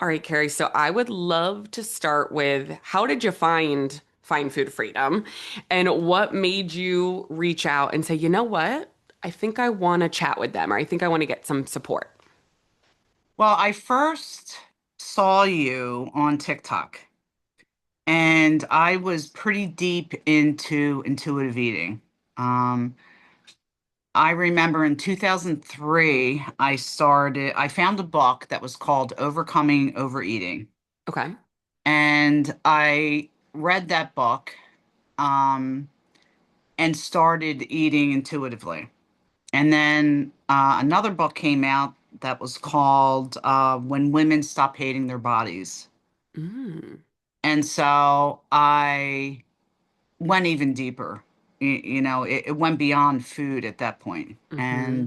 All right, Carrie. So I would love to start with how did you find food freedom, and what made you reach out and say, you know what? I think I want to chat with them, or I think I want to get some support. Well, I first saw you on TikTok, and I was pretty deep into intuitive eating. Um, I remember in 2003, I found a book that was called Overcoming Overeating, Okay. and I read that book, um, and started eating intuitively. And then another book came out that was called When Women Stop Hating Their Bodies. Mm, And so I went even deeper. It went beyond food at that point. mm-hmm.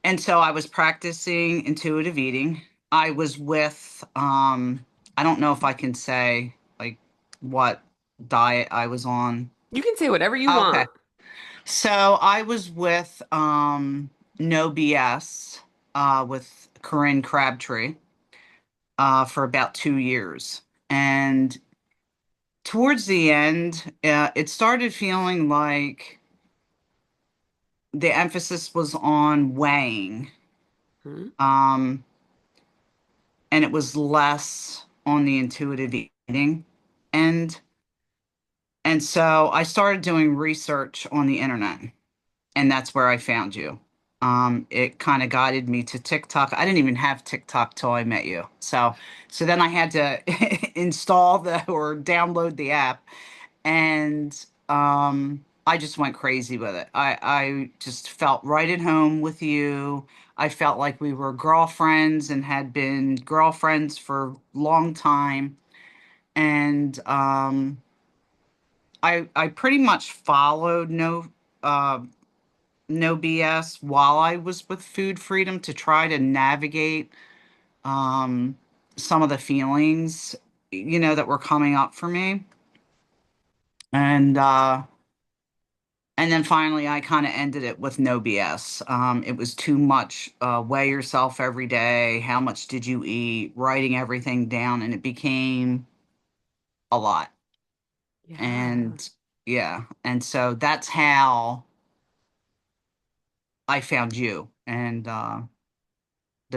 And so I was practicing intuitive eating. I was with I don't know if I can say like what diet I was on. You can say whatever you Okay. want. So I was with No BS with Corinne Crabtree for about 2 years. And towards the end, it started feeling like the emphasis was on weighing, Hmm. um, and it was less on the intuitive eating. And and so I started doing research on the internet, and that's where I found you. It kind of guided me to TikTok. I didn't even have TikTok till I met you. So then I had to install the or download the app, and I just went crazy with it. I just felt right at home with you. I felt like we were girlfriends and had been girlfriends for a long time. And I pretty much followed uh, no BS while I was with Food Freedom to try to navigate um, some of the feelings, that were coming up for me. And and then finally, I kind of ended it with no BS. It was too much. Weigh yourself every day. How much did you eat? Writing everything down, and it became a lot. Yeah. And yeah, and so that's how I found you and the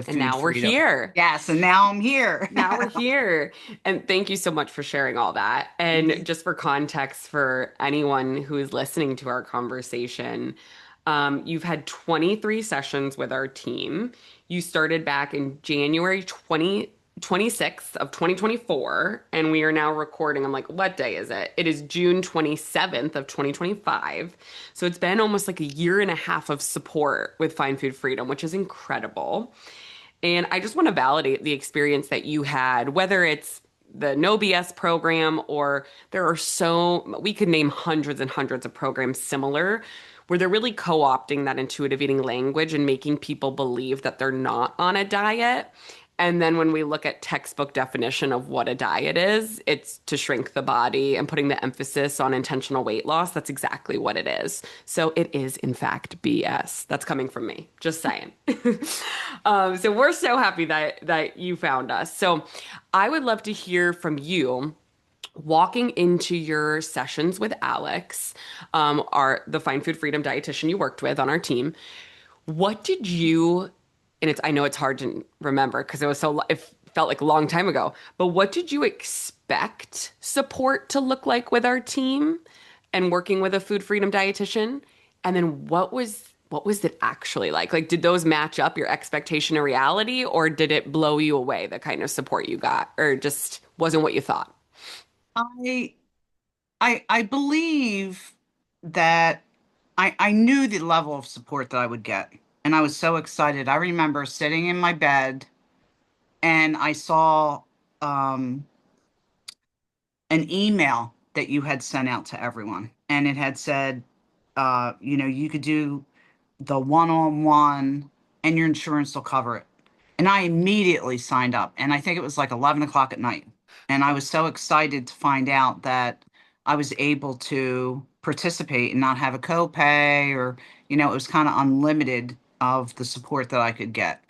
And food now we're freedom. here. Yes, and now I'm here. Now we're here. And thank you so much for sharing all that. And just for context for anyone who is listening to our conversation, you've had 23 sessions with our team. You started back in January 26th of 2024, and we are now recording. I'm like, what day is it? It is June 27th of 2025. So it's been almost like a year and a half of support with Find Food Freedom, which is incredible. And I just want to validate the experience that you had, whether it's the No BS program or there are we could name hundreds and hundreds of programs similar where they're really co-opting that intuitive eating language and making people believe that they're not on a diet. And then when we look at textbook definition of what a diet is, it's to shrink the body and putting the emphasis on intentional weight loss. That's exactly what it is. So it is, in fact, BS. That's coming from me. Just saying. So we're so happy that you found us. So I would love to hear from you walking into your sessions with Alex, our the Fine Food Freedom dietitian you worked with on our team. What did you, and it's I know it's hard to remember because it felt like a long time ago, but what did you expect support to look like with our team and working with a food freedom dietitian? And then what was it actually like? Like, did those match up your expectation and reality, or did it blow you away, the kind of support you got, or just wasn't what you thought? I I believe that I knew the level of support that I would get, and I was so excited. I remember sitting in my bed and I saw um, an email that you had sent out to everyone, and it had said, you could do the one-on-one, and your insurance will cover it. And I immediately signed up, and I think it was like 11 o'clock at night. And I was so excited to find out that I was able to participate and not have a copay, or, it was kind of unlimited of the support that I could get.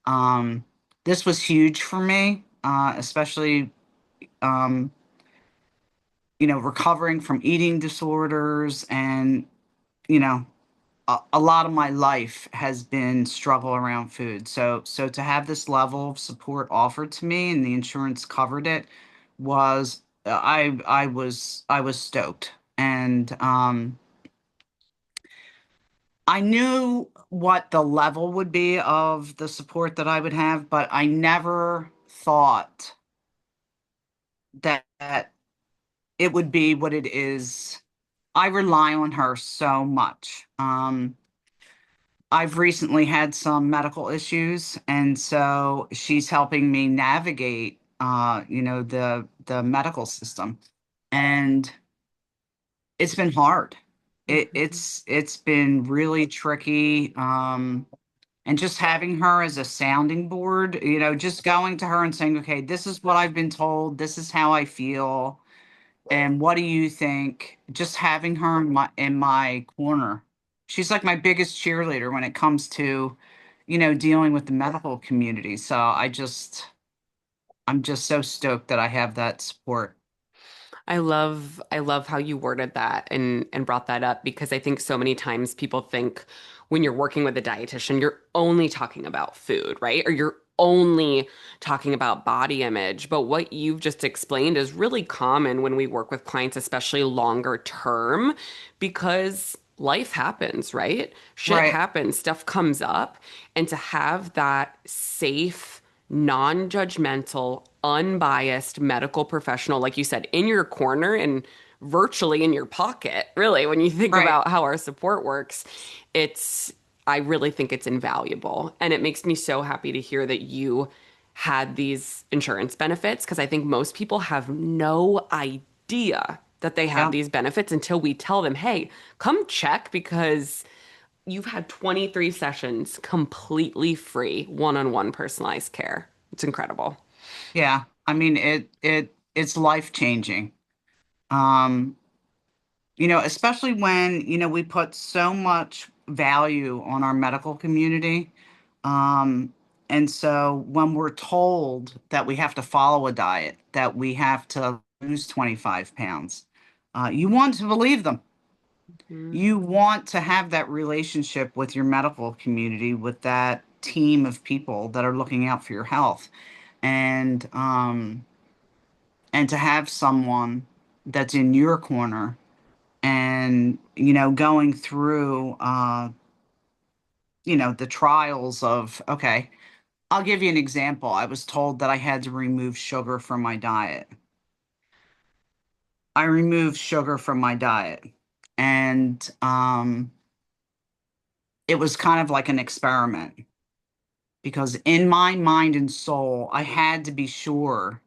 Um, this was huge for me, especially, um, recovering from eating disorders and, you know, a lot of my life has been struggle around food. So to have this level of support offered to me and the insurance covered it was I was stoked. And I knew what the level would be of the support that I would have, but I never thought that it would be what it is. I rely on her so much. I've recently had some medical issues, and so she's helping me navigate, the medical system, and it's been hard. It, Mhm. it's it's been really tricky. And just having her as a sounding board, just going to her and saying, okay, this is what I've been told, this is how I feel, and what do you think? Just having her in my corner. She's like my biggest cheerleader when it comes to, dealing with the medical community. So I'm just so stoked that I have that support. I love how you worded that and brought that up because I think so many times people think when you're working with a dietitian, you're only talking about food, right? Or you're only talking about body image. But what you've just explained is really common when we work with clients, especially longer term, because life happens, right? Shit Right. happens, stuff comes up, and to have that safe non-judgmental, unbiased medical professional, like you said, in your corner and virtually in your pocket, really, when you think Right. about how our support works, it's, I really think it's invaluable. And it makes me so happy to hear that you had these insurance benefits because I think most people have no idea that they have Yeah. these benefits until we tell them, hey, come check because you've had 23 sessions completely free, one-on-one personalized care. It's incredible. Yeah. I mean, it's life changing. Um, especially when, we put so much value on our medical community. Um, and so when we're told that we have to follow a diet, that we have to lose 25 pounds, you want to believe them. Mhm. You want to have that relationship with your medical community, with that team of people that are looking out for your health. And to have someone that's in your corner and going through the trials of, okay, I'll give you an example. I was told that I had to remove sugar from my diet. I removed sugar from my diet, and it was kind of like an experiment because in my mind and soul I had to be sure,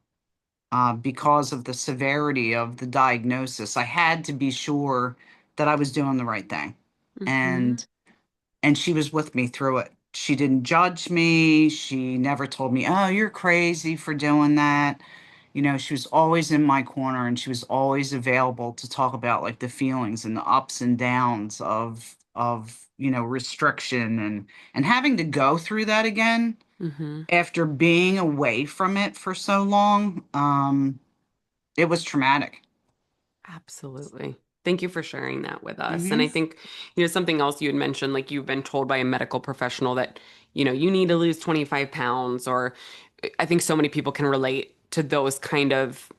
because of the severity of the diagnosis, I had to be sure that I was doing the right thing. Mhm. And she was with me through it. She didn't judge me. She never told me, "Oh, you're crazy for doing that." She was always in my corner and she was always available to talk about like the feelings and the ups and downs of restriction and having to go through that again Mhm. after being away from it for so long. It was traumatic. Absolutely. Thank you for sharing that with us. And Hmm. I think, something else you had mentioned, like you've been told by a medical professional that, you need to lose 25 pounds, or I think so many people can relate to those kind of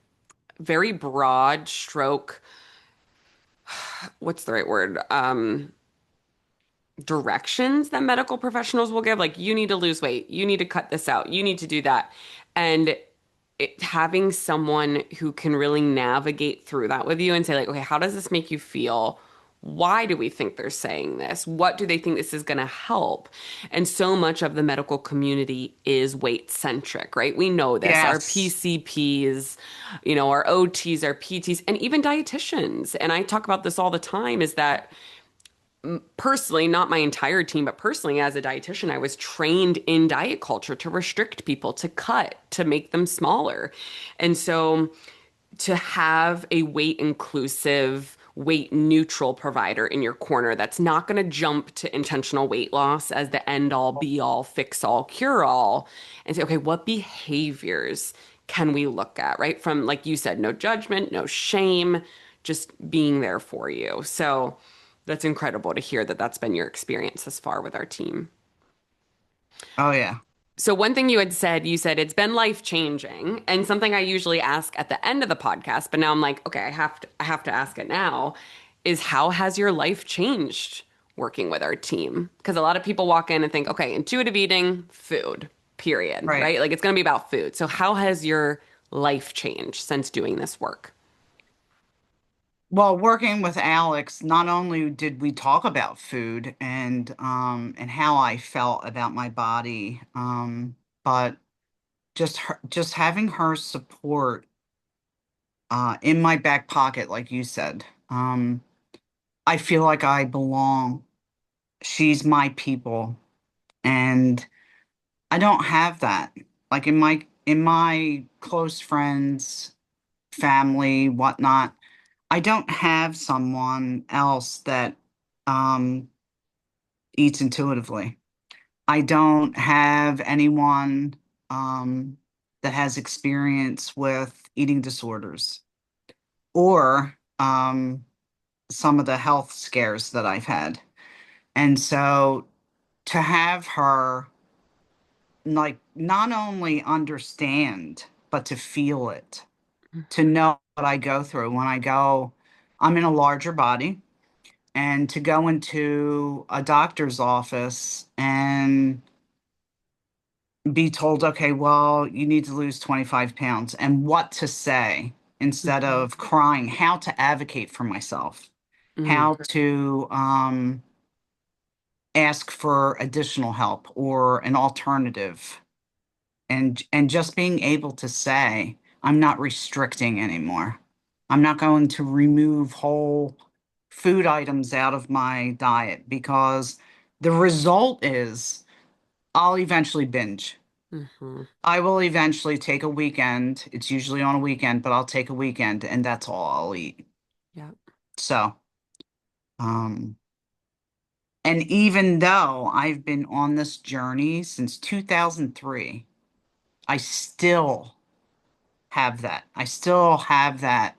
very broad stroke, what's the right word? Directions that medical professionals will give, like you need to lose weight, you need to cut this out, you need to do that. And having someone who can really navigate through that with you and say like, okay, how does this make you feel? Why do we think they're saying this? What do they think this is going to help? And so much of the medical community is weight centric, right? We know this. Our Yes. PCPs, our OTs, our PTs, and even dietitians. And I talk about this all the time is that personally, not my entire team, but personally as a dietitian, I was trained in diet culture to restrict people, to cut, to make them smaller. And so to have a weight inclusive weight neutral provider in your corner that's not going to jump to intentional weight loss as the end all be all, fix all, cure all, and say, okay, what behaviors can we look at, right? From, like you said, no judgment, no shame, just being there for you. So that's incredible to hear that that's been your experience thus far with our team. Oh yeah. So one thing you said it's been life changing, and something I usually ask at the end of the podcast, but now I'm like, okay, I have to ask it now, is how has your life changed working with our team? Because a lot of people walk in and think, okay, intuitive eating, food, period, Right. right? Like it's going to be about food. So how has your life changed since doing this work? Well, working with Alex, not only did we talk about food and how I felt about my body, but just having her support in my back pocket, like you said. I feel like I belong. She's my people, and I don't have that. Like in my close friends, family, whatnot, I don't have someone else that um eats intuitively. I don't have anyone um that has experience with eating disorders or some of the health scares that I've had. And so to have her like not only understand, but to feel it, to know what I go through when I'm in a larger body, and to go into a doctor's office and be told, okay, well, you need to lose 25 pounds, and what to say instead Mhm. of crying, how to advocate for myself, Mm, how to ask for additional help or an alternative, and just being able to say, I'm not restricting anymore. I'm not going to remove whole food items out of my diet because the result is I'll eventually binge. mhm. I will eventually take a weekend. It's usually on a weekend, but I'll take a weekend and that's all I'll eat. Yeah. So, um, and even though I've been on this journey since 2003, I still have that. I still have that.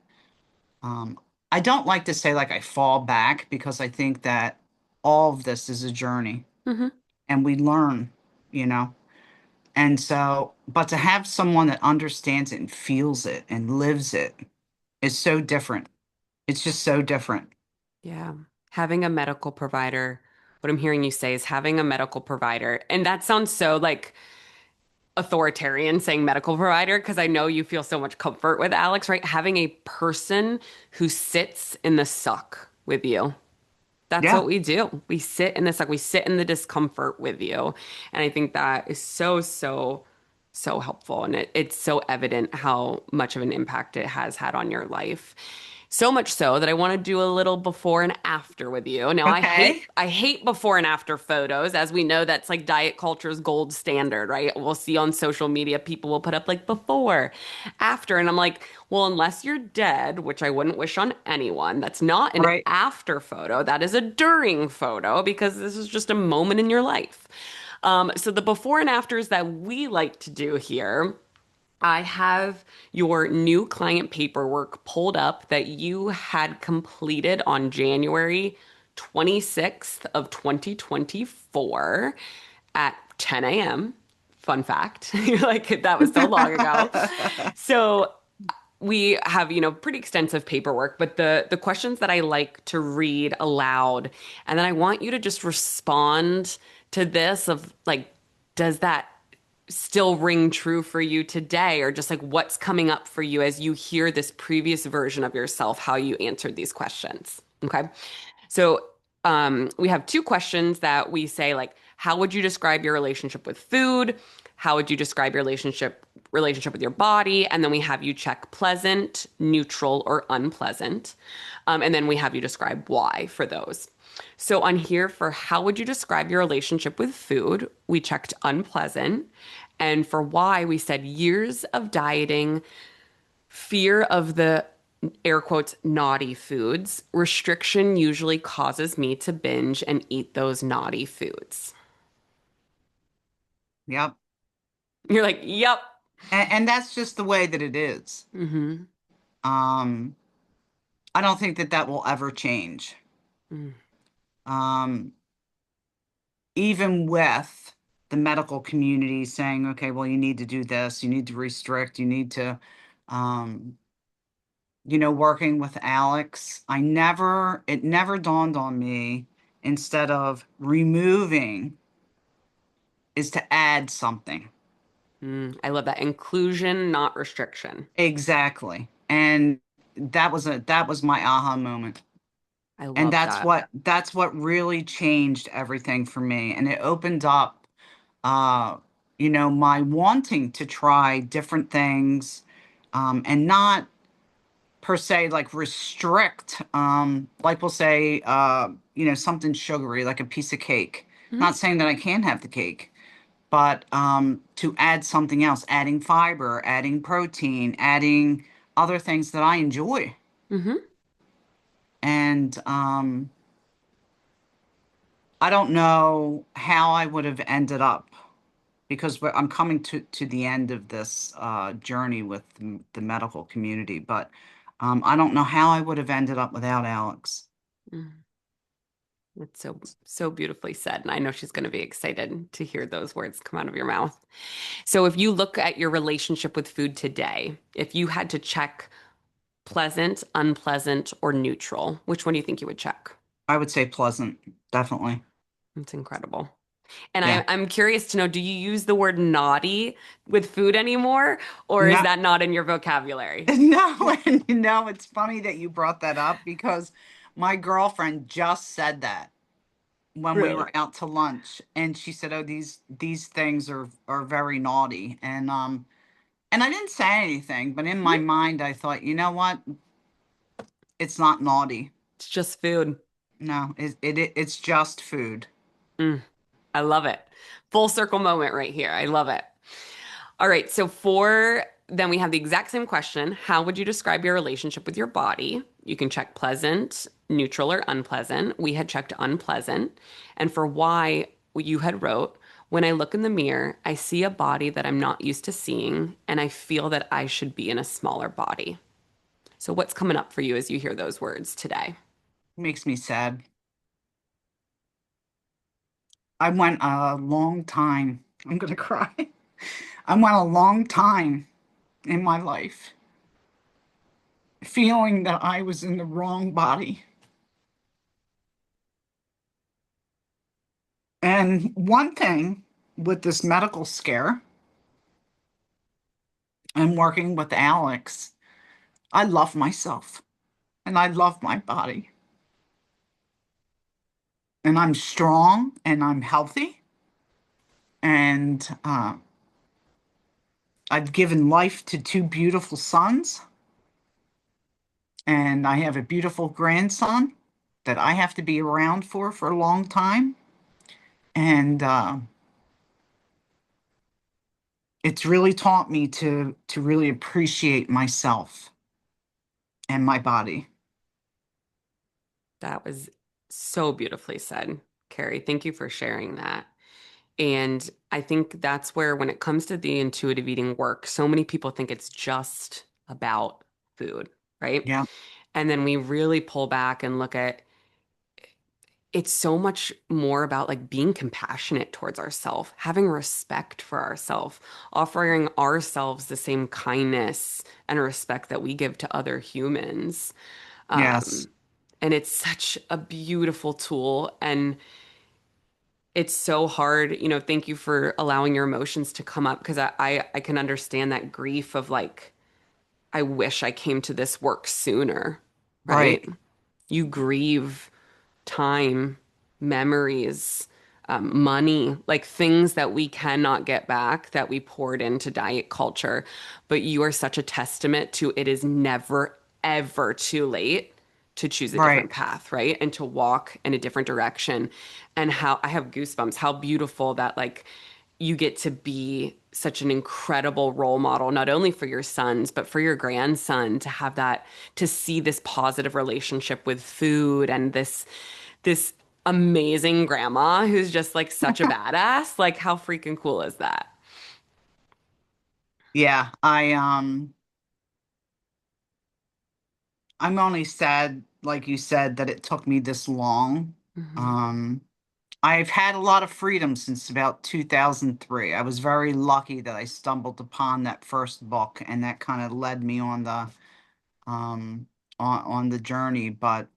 Um, I don't like to say like I fall back because I think that all of this is a journey Hmm. and we learn, you know. And so, but to have someone that understands it and feels it and lives it is so different. It's just so different. Yeah. Having a medical provider, what I'm hearing you say is having a medical provider. And that sounds so like authoritarian saying medical provider, because I know you feel so much comfort with Alex, right? Having a person who sits in the suck with you. That's Yeah. what we do. We sit in this, like we sit in the discomfort with you. And I think that is so, so, so helpful. And it's so evident how much of an impact it has had on your life. So much so that I want to do a little before and after with you. Now, Okay. I hate before and after photos. As we know, that's like diet culture's gold standard, right? We'll see on social media, people will put up like before, after. And I'm like, well, unless you're dead, which I wouldn't wish on anyone, that's not an Right. after photo. That is a during photo because this is just a moment in your life. So the before and afters that we like to do here, I have your new client paperwork pulled up that you had completed on January 26th of 2024 at 10 a.m. Fun fact. You're like, that was so long ago. So we have, pretty extensive paperwork, but the questions that I like to read aloud, and then I want you to just respond to this of like, does that still ring true for you today? Or just like what's coming up for you as you hear this previous version of yourself, how you answered these questions. Okay. So we have two questions that we say like, how would you describe your relationship with food? How would you describe your relationship with your body? And then we have you check pleasant, neutral, or unpleasant. And then we have you describe why for those. So on here for how would you describe your relationship with food, we checked unpleasant. And for why, we said years of dieting, fear of the air quotes, naughty foods. Restriction usually causes me to binge and eat those naughty foods. Yep. You're like, yep. And that's just the way that it is. Mm-hmm. Um, I don't think that that will ever change. Mm, Um, Even with the medical community saying, okay, well, you need to do this, you need to restrict, you need to, um, working with Alex, it never dawned on me instead of removing is to add something. I love that. Inclusion, not restriction. Exactly. And that was my aha moment. I And love that. that's what really changed everything for me. And it opened up uh, my wanting to try different things, and not per se like restrict, like we'll say, something sugary, like a piece of cake. Hmm. Not saying that I can't have the cake, but to add something else, adding fiber, adding protein, adding other things that I enjoy. Hmm. And I don't know how I would have ended up because I'm coming to the end of this journey with the medical community, but I don't know how I would have ended up without Alex. It's so beautifully said. And I know she's going to be excited to hear those words come out of your mouth. So if you look at your relationship with food today, if you had to check pleasant, unpleasant, or neutral, which one do you think you would check? I would say pleasant, definitely. It's incredible. And Yeah. I'm curious to know, do you use the word naughty with food anymore, or is No, that not in your vocabulary? no, and it's funny that you brought that up because my girlfriend just said that when we Really? were out to lunch, and she said, "Oh, these things are very naughty," and I didn't say anything, but in my Mhm. mind, I thought, you know what? It's not naughty. It's just food. No, it's just food. Mm, I love it. Full circle moment right here. I love it. All right. So for then we have the exact same question. How would you describe your relationship with your body? You can check pleasant, neutral, or unpleasant. We had checked unpleasant. And for why, you had wrote, when I look in the mirror, I see a body that I'm not used to seeing, and I feel that I should be in a smaller body. So what's coming up for you as you hear those words today? Makes me sad. I went a long time. I'm gonna cry. I went a long time in my life feeling that I was in the wrong body. And one thing with this medical scare and working with Alex, I love myself and I love my body. And I'm strong and I'm healthy. And I've given life to two beautiful sons. And I have a beautiful grandson that I have to be around for a long time. And it's really taught me to really appreciate myself and my body. That was so beautifully said, Carrie. Thank you for sharing that. And I think that's where, when it comes to the intuitive eating work, so many people think it's just about food, right? Yeah, And then we really pull back and look at it's so much more about like being compassionate towards ourselves, having respect for ourselves, offering ourselves the same kindness and respect that we give to other humans. yes, Um, and it's such a beautiful tool. And it's so hard, thank you for allowing your emotions to come up because I can understand that grief of like, I wish I came to this work sooner, right, right? You grieve time, memories, money, like things that we cannot get back that we poured into diet culture. But you are such a testament to it is never, ever too late to choose a right, different path, right? And to walk in a different direction. And how I have goosebumps, how beautiful that like you get to be such an incredible role model, not only for your sons, but for your grandson to have that, to see this positive relationship with food and this amazing grandma who's just like such a badass. Like, how freaking cool is that? Yeah, I'm only sad, like you said, that it took me this long. Hmm. Um, I've had a lot of freedom since about 2003. I was very lucky that I stumbled upon that first book, and that kind of led me on the um on the journey. But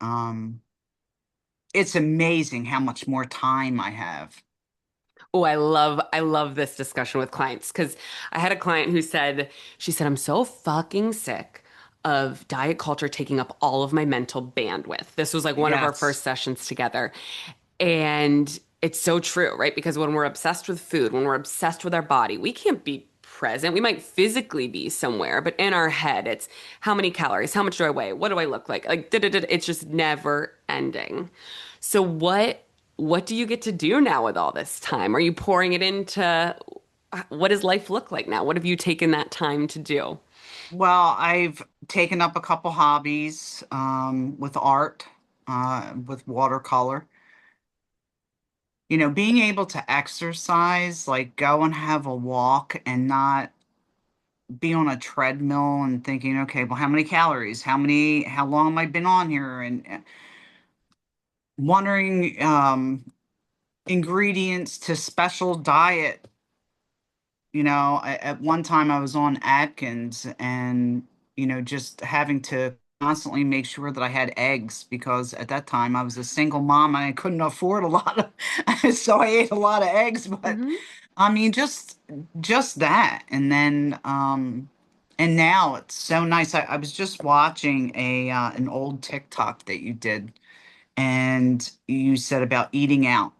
it's amazing how much more time I have. Oh, I love this discussion with clients because I had a client who said, she said, I'm so fucking sick of diet culture taking up all of my mental bandwidth. This was like one of our first Yes. sessions together. And it's so true, right? Because when we're obsessed with food, when we're obsessed with our body, we can't be present. We might physically be somewhere, but in our head, it's how many calories, how much do I weigh, what do I look like? Like, it's just never ending. So what do you get to do now with all this time? Are you pouring it into what does life look like now? What have you taken that time to do? Well, I've taken up a couple hobbies with art, with watercolor. You know, being able to exercise, like go and have a walk and not be on a treadmill and thinking, okay, well, how many calories? How long have I been on here? And wondering ingredients to special diet. You know, at one time I was on Atkins and, you know, just having to constantly make sure that I had eggs because at that time I was a single mom and I couldn't afford a lot of, so I ate a lot of eggs. But Hmm. I mean, just that. And now it's so nice. I was just watching an old TikTok that you did, and you said about eating out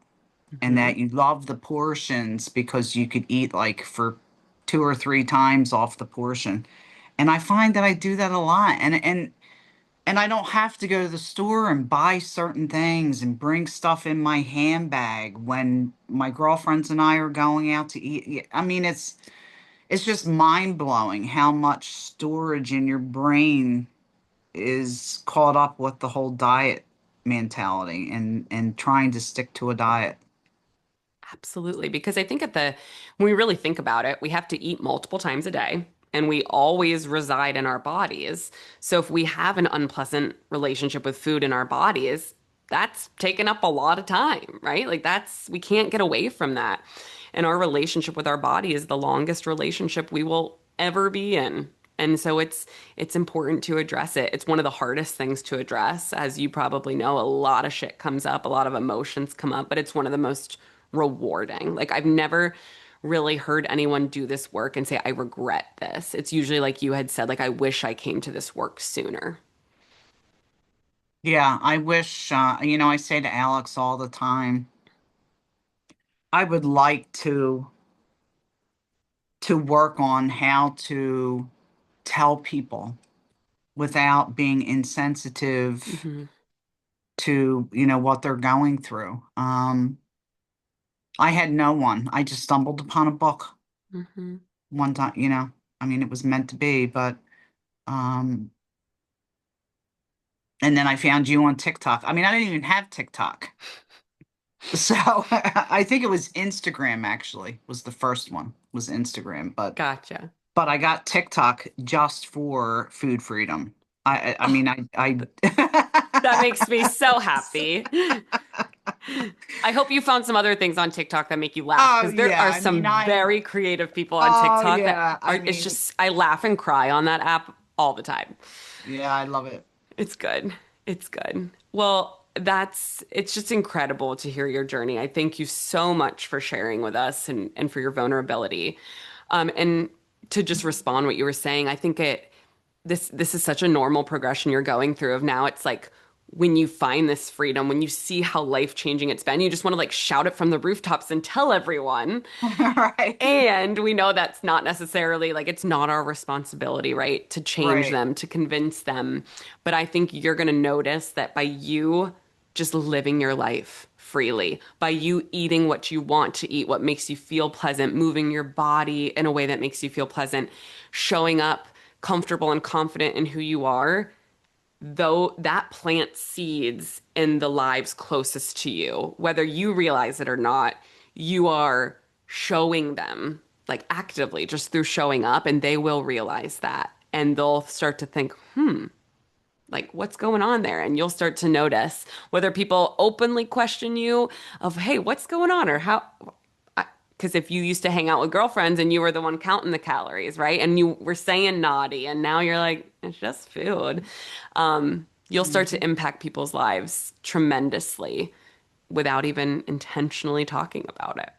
and Hmm. that you love the portions because you could eat like for two or three times off the portion. And I find that I do that a lot. And I don't have to go to the store and buy certain things and bring stuff in my handbag when my girlfriends and I are going out to eat. I mean, it's just mind-blowing how much storage in your brain is caught up with the whole diet mentality and trying to stick to a diet. Absolutely. Because I think when we really think about it, we have to eat multiple times a day and we always reside in our bodies. So if we have an unpleasant relationship with food in our bodies, that's taken up a lot of time, right? Like we can't get away from that. And our relationship with our body is the longest relationship we will ever be in. And so it's important to address it. It's one of the hardest things to address. As you probably know, a lot of shit comes up, a lot of emotions come up, but it's one of the most rewarding. Like I've never really heard anyone do this work and say, I regret this. It's usually like you had said, like, I wish I came to this work sooner. Yeah, I wish, you know, I say to Alex all the time, I would like to work on how to tell people without being insensitive Hmm. to, you know, what they're going through. I had no one. I just stumbled upon a book Hmm. one time, you know. I mean, it was meant to be, but um and then I found you on TikTok. I mean, I didn't even have TikTok. So I think it was Instagram actually was the first one, was Instagram, Gotcha. but I got TikTok just for food freedom. I Oh, mean that makes me so So- happy. I hope you found some other things on TikTok that make you laugh oh because there yeah, are I mean some very creative people on oh TikTok that yeah, I are, it's mean just, I laugh and cry on that app all the time. yeah, I love it. It's good. It's good. Well, it's just incredible to hear your journey. I thank you so much for sharing with us and for your vulnerability. And to just respond what you were saying, I think this is such a normal progression you're going through of now it's like when you find this freedom, when you see how life-changing it's been, you just want to like shout it from the rooftops and tell everyone. Right. And we know that's not necessarily like it's not our responsibility, right? To change Right. them, to convince them. But I think you're going to notice that by you just living your life freely by you eating what you want to eat, what makes you feel pleasant, moving your body in a way that makes you feel pleasant, showing up comfortable and confident in who you are, though that plants seeds in the lives closest to you, whether you realize it or not, you are showing them like actively just through showing up, and they will realize that. And they'll start to think, like what's going on there? And you'll start to notice whether people openly question you of, hey, what's going on? Or how, because if you used to hang out with girlfriends and you were the one counting the calories, right? And you were saying naughty, and now you're like, it's just food. You'll start to Mhm. impact people's lives tremendously without even intentionally talking about it.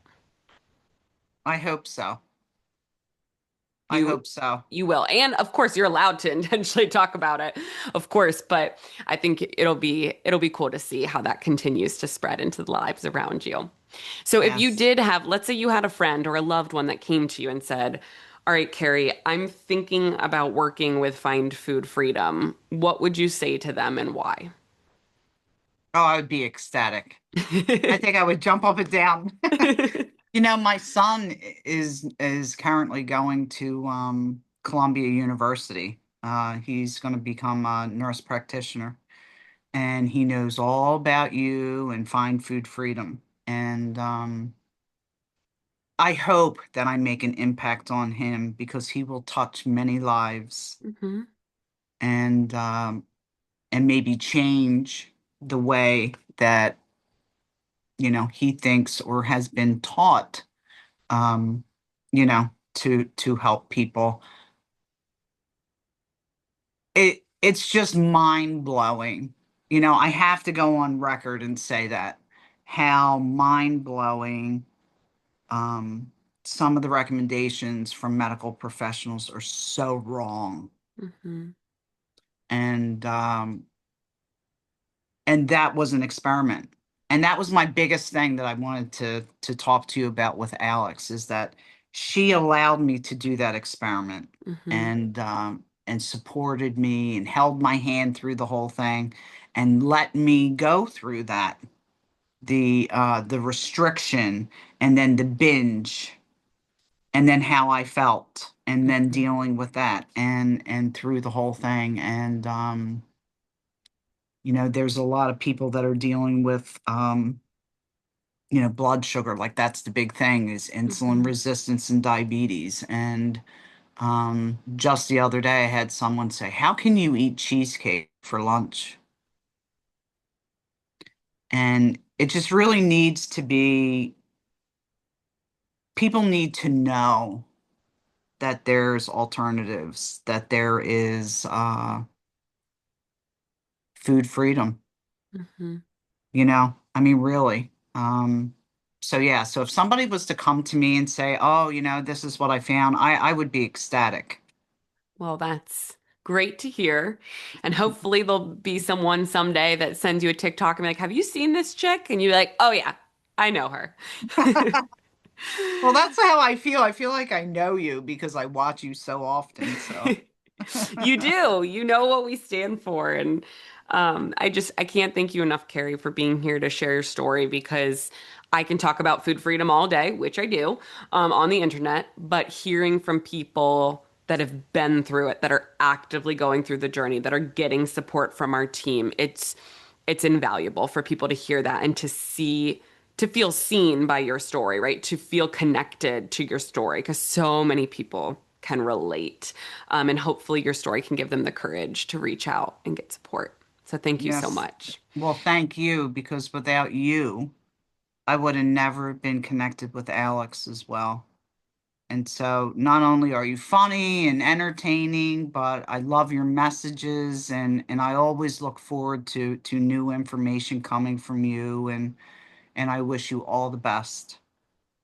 I hope so. I You hope so. you will. And of course, you're allowed to intentionally talk about it, of course, but I think it'll be cool to see how that continues to spread into the lives around you. So if you Yes. did have, let's say you had a friend or a loved one that came to you and said, "All right, Carrie, I'm thinking about working with Find Food Freedom." What would you say to them and why? Oh, I would be ecstatic. I think I would jump up and down. My son is currently going to Columbia University. He's going to become a nurse practitioner, and he knows all about you and Find Food Freedom. And I hope that I make an impact on him because he will touch many lives Mhm, and maybe change the way that he thinks or has been taught to help people. It's just mind blowing. I have to go on record and say that how mind blowing um, some of the recommendations from medical professionals are so wrong. mhm, And that was an experiment. And that was my biggest thing that I wanted to talk to you about with Alex is that she allowed me to do that experiment mhm, and supported me and held my hand through the whole thing and let me go through that, the restriction and then the binge and then how I felt and then mhm, dealing with that and through the whole thing. And there's a lot of people that are dealing with blood sugar. Like that's the big thing is insulin mhm. resistance and diabetes. And just the other day I had someone say, how can you eat cheesecake for lunch? And it just really needs to be, people need to know that there's alternatives, that there is food freedom, Mhm. I mean, really. So yeah, so if somebody was to come to me and say, oh, this is what I found, I would be ecstatic. Well, that's great to hear. And hopefully there'll be someone someday that sends you a TikTok and be like, "Have you seen this chick?" And you're like, "Oh yeah, I know her." Well, that's how I feel. I feel like I know you because I watch you so often. So, You do. You know what we stand for. And I can't thank you enough, Carrie, for being here to share your story because I can talk about food freedom all day, which I do, on the internet, but hearing from people that have been through it, that are actively going through the journey, that are getting support from our team, it's invaluable for people to hear that and to feel seen by your story, right? To feel connected to your story because so many people can relate. And hopefully your story can give them the courage to reach out and get support. So thank you so yes. much. Well, thank you because without you, I would have never been connected with Alex as well. And so not only are you funny and entertaining, but I love your messages and I always look forward to new information coming from you and I wish you all the best.